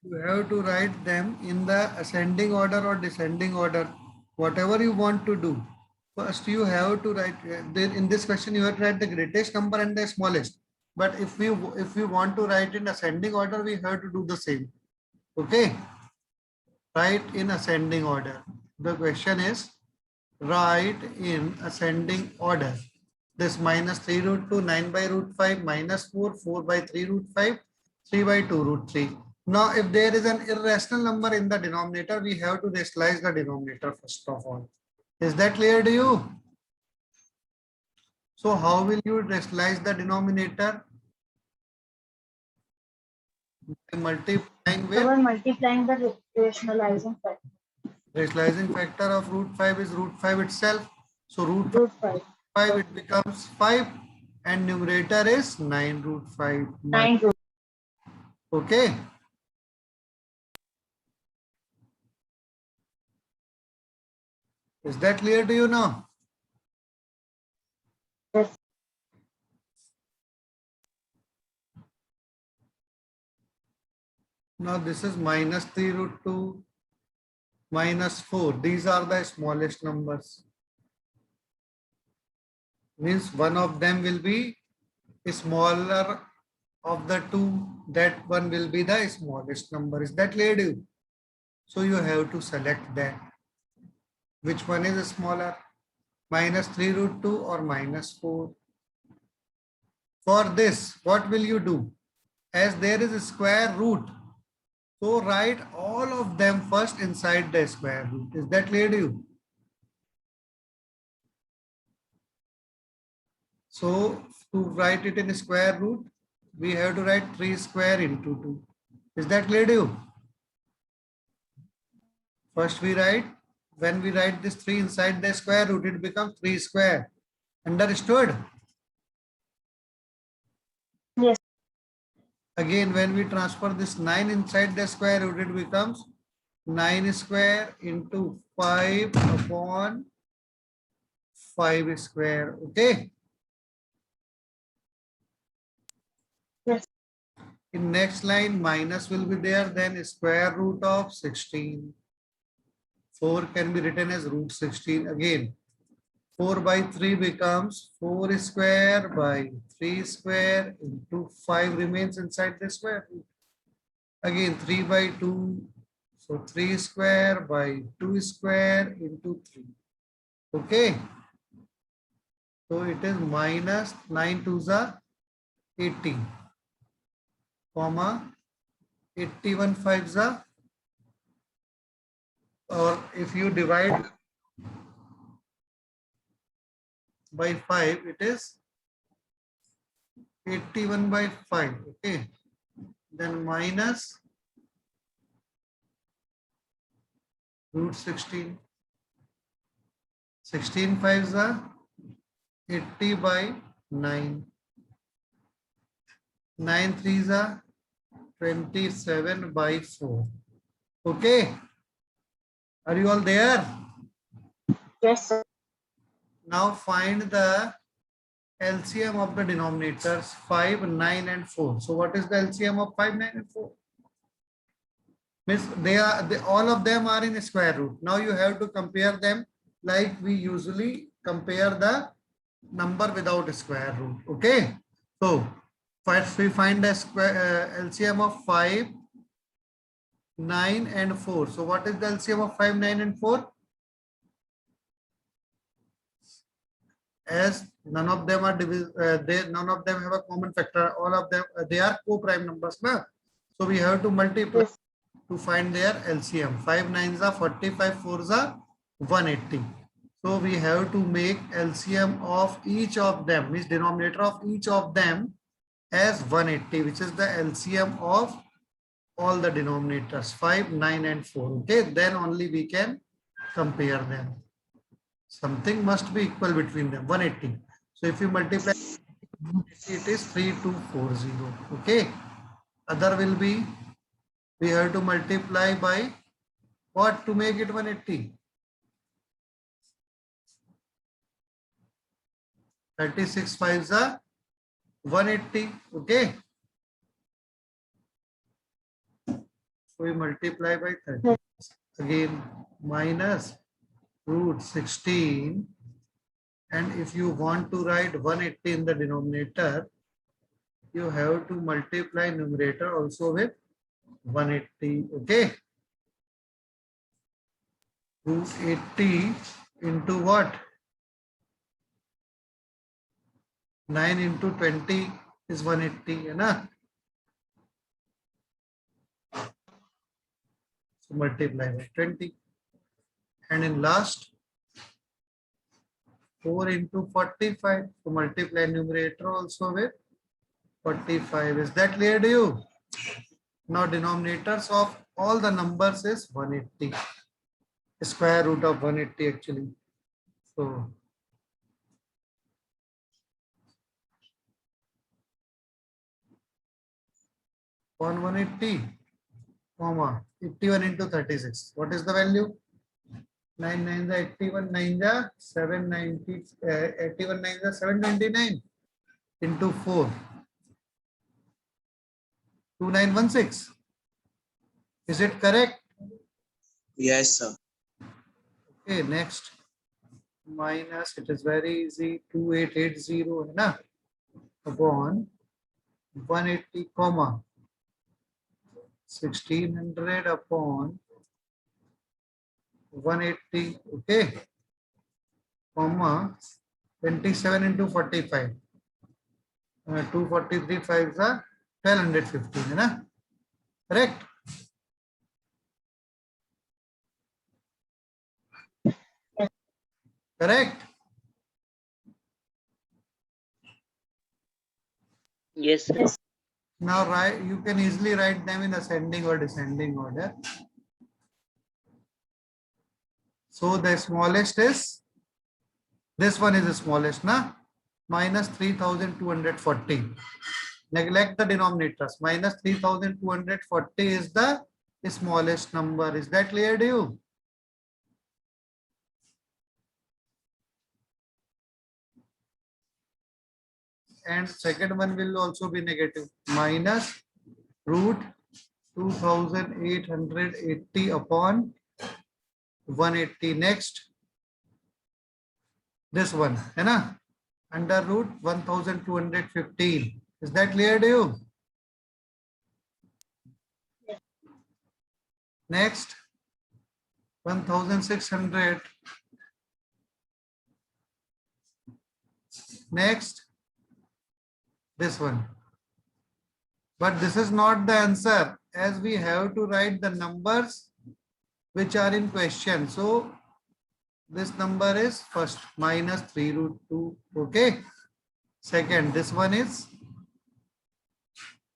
You have to write them in the ascending order or descending order, whatever you want to do. First you have to write, then in this question you have to write the greatest number and the smallest. But if we want to write in ascending order, we have to do the same. Okay, write in ascending order. The question is write in ascending order. This minus 3 root 2, 9 by root 5, minus 4, 4 by 3 root 5, 3 by 2 root 3. Now, if there is an irrational number in the denominator, we have to rationalize the denominator first of all. Is that clear to you? So, how will you rationalize the denominator? Multiplying So with we're multiplying the rationalizing factor. rationalizing factor of root 5 is root 5 itself. So, root Root 5. 5 it becomes 5 and numerator is 9 root 5. 9 root. Okay. Is that clear to you now? Yes. Now this is minus 3 root 2, minus 4. These are the smallest numbers. Means one of them will be smaller of the two. That one will be the smallest number. Is that clear to you? So you have to select that. Which one is smaller? Minus 3 root 2 or minus 4? For this, what will you do? As there is a square root, so write all of them first inside the square root. Is that clear to you? So to write it in square root, we have to write 3 square into 2. Is that clear to you? First we write, when we write this 3 inside the square root, it becomes 3 square. Understood? Yes. Again, when we transfer this 9 inside the square root, it becomes 9 square into 5 upon 5 square. Okay. Yes. In next line, minus will be there, then square root of 16. 4 can be written as root 16 again. 4 by 3 becomes 4 square by 3 square into 5 remains inside the square root. Again 3 by 2. So 3 square by 2 square into 3. Okay. So it is minus 9 to the 80, comma 81 5 the, or if you divide by 5, it is 81 by 5. Okay. Then minus root 16. 16 5s are 80 by 9. 9 3s are 27 by 4. Okay. Are you all there? Yes, sir. Now find the LCM of the denominators 5, 9 and 4. So what is the LCM of 5, 9 and 4? Means all of them are in square root. Now you have to compare them like we usually compare the number without a square root. Okay. So first we find the LCM of 5, 9 and 4. So what is the LCM of 5, 9 and 4? As none of them are none of them have a common factor. All of them they are co-prime numbers, na? So we have to multiply Yes. to find their LCM. 5 9s are 45, 4s are 180. So we have to make LCM of each of them, means denominator of each of them as 180, which is the LCM of all the denominators 5, 9 and 4. Okay, then only we can compare them. Something must be equal between them, 180. So if you multiply, it is 3240. Okay, other will be, we have to multiply by what to make it 180? 36 5s are 180. Okay. So we multiply by 30. Again, minus root 16. And if you want to write 180 in the denominator, you have to multiply numerator also with 180. Okay. Root 80 into what? 9 into 20 is 180, na? So multiply by 20. And in last, 4 into 45. So multiply numerator also with 45. Is that clear to you? Now denominators of all the numbers is 180. Square root of 180 actually. So 180, comma 81 into 36. What is the value? 9 9 is 81, 9 is 790, 81 9 is 729 into 4. 2916. Is it correct? Yes, sir. Okay, next. Minus, it is very easy, 2880 na, upon 180, comma 1600 upon 180, okay, comma 27 into 45. 243 5s are 1215, na? Correct? Correct? Yes, sir. Yes. Now write, you can easily write them in ascending or descending order. So the smallest is, this one is the smallest, na? Minus 3240. Neglect the denominators. Minus 3240 is the smallest number. Is that clear to you? And second one will also be negative. Minus root 2880 upon 180. Next, this one, है ना? Under root 1215. Is that clear to you? Next, 1600. Next, this one. But this is not the answer, as we have to write the numbers which are in question. So this number is first minus 3 root 2. Okay. Second, this one is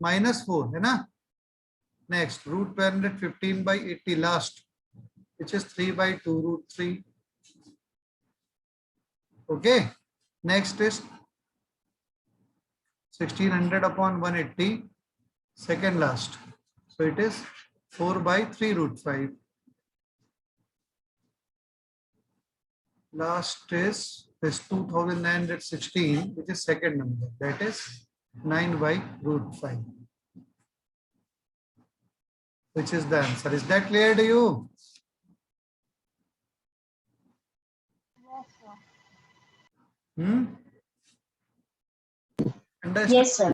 minus 4. Hai na? Next, root 215 by 80 last, which is 3 by 2 root 3. Okay. Next is 1600 upon 180. Second last. So it is 4 by 3 root 5. Last is this 2916, which is second number. That is 9 by root 5. Which is the answer. Is that clear to you? Hmm? Understand? Yes, sir.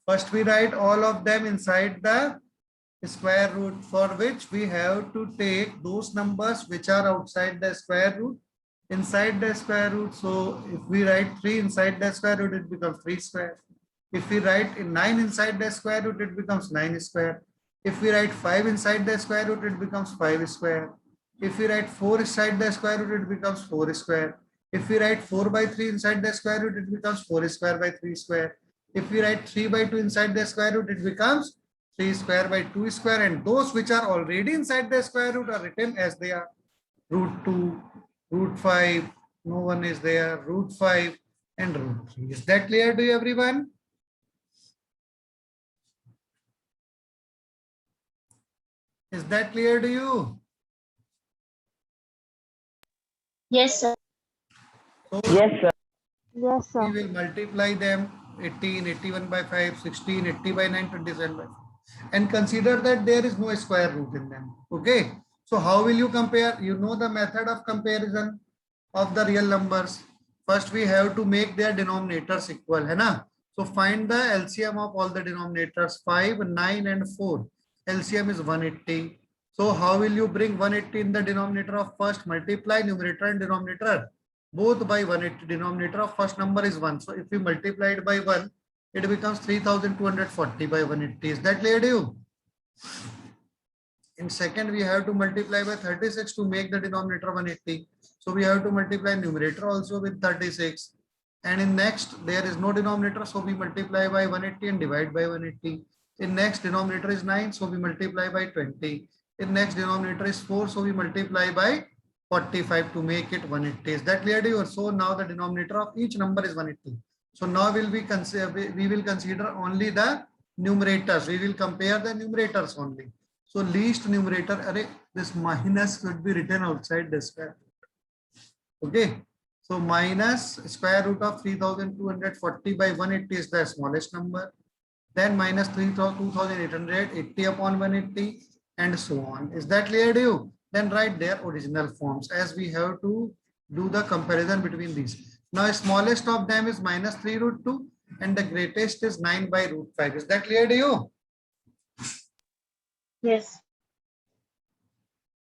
First, we write all of them inside the square root, for which we have to take those numbers which are outside the square root inside the square root. So if we write 3 inside the square root, it becomes 3 square. If we write 9 inside the square root, it becomes 9 square. If we write 5 inside the square root, it becomes 5 square. If we write 4 inside the square root, it becomes 4 square. If we write 4 by 3 inside the square root, it becomes 4 square by 3 square. If we write 3 by 2 inside the square root, it becomes 3 square by 2 square. And those which are already inside the square root are written as they are. Root 2, root 5, no one is there, root 5 and root 3. Is that clear to you, everyone? Is that clear to you? Yes, sir. So Yes, sir. Yes, we will multiply them 18, 81 by 5, 16, 80 by 9, 27 by 5. And consider that there is no square root in them. Okay. So how will you compare? You know the method of comparison of the real numbers. First, we have to make their denominators equal. Hai na? So find the LCM of all the denominators. 5, 9 and 4. LCM is 180. So how will you bring 180 in the denominator of first? Multiply numerator and denominator both by 180. Denominator of first number is 1. So if you multiply it by 1, it becomes 3240 by 180. Is that clear to you? In second, we have to multiply by 36 to make the denominator 180. So we have to multiply numerator also with 36. And in next, there is no denominator. So we multiply by 180 and divide by 180. In next, denominator is 9. So we multiply by 20. In next, denominator is 4. So we multiply by 45 to make it 180. Is that clear to you? So now the denominator of each number is 180. So now we will consider only the numerators. We will compare the numerators only. So least numerator, this minus should be written outside the square. Okay. So minus square root of 3240 by 180 is the smallest number. Then minus 2880 upon 180 and so on. Is that clear to you? Then write their original forms as we have to do the comparison between these. Now smallest of them is minus 3 root 2 and the greatest is 9 by root 5. Is that clear to you? Yes.